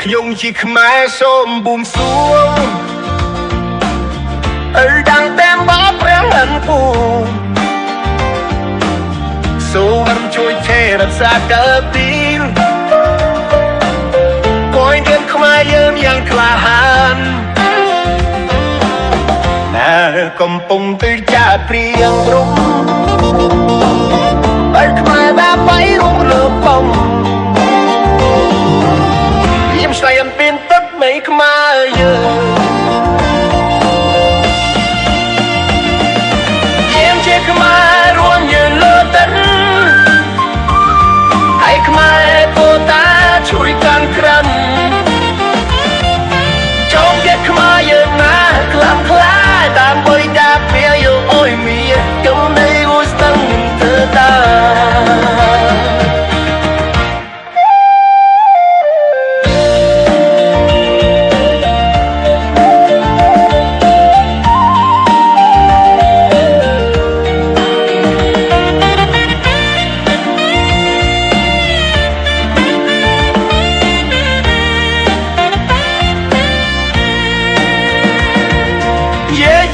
ខ្ញុំជាខ្មែរសូមបួងសួងដាំងតាមបបព្រះហិនពូសូមជួយថែរក្សាកើទីលកូនយើងខ្មែរយើងយ៉ាងក្លាហានណាកំពុងទៅចាត់ព្រៀងព្រំឲ្យខ្មែរបានไปរួមលើបំខ្ញុំឆ្លៃអំពីនទឹកនៃខ្មែរយើងយើងជាខ្មែររួមយើងលើទឹកឲ្យខ្មែរពោតាជួយកាន់ក្រាំចូលជាខ្មែរយើងណាខ្លាំងខ្លាដើម្បីដាប់វាយកអុយមានខ្ញុំនៅស្ទឹងធ្វើតា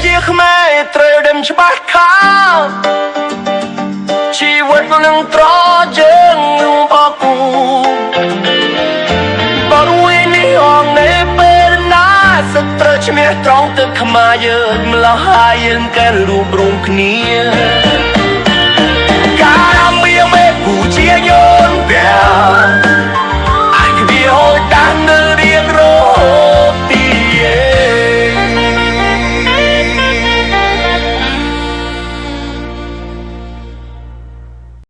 ជាខ្មែរត្រូវដឹងច្បាស់ខាជីវិតនឹងត្រយើងនឹងបកូបរួយនេះអងនៅពេលណាសត្រូវឈ្មោះត្រង់ទឹកខ្មែរយើងម្ល៉េះហើយយើងកែរួមរំគ្នាការមានមេពូជាយន្តប្រា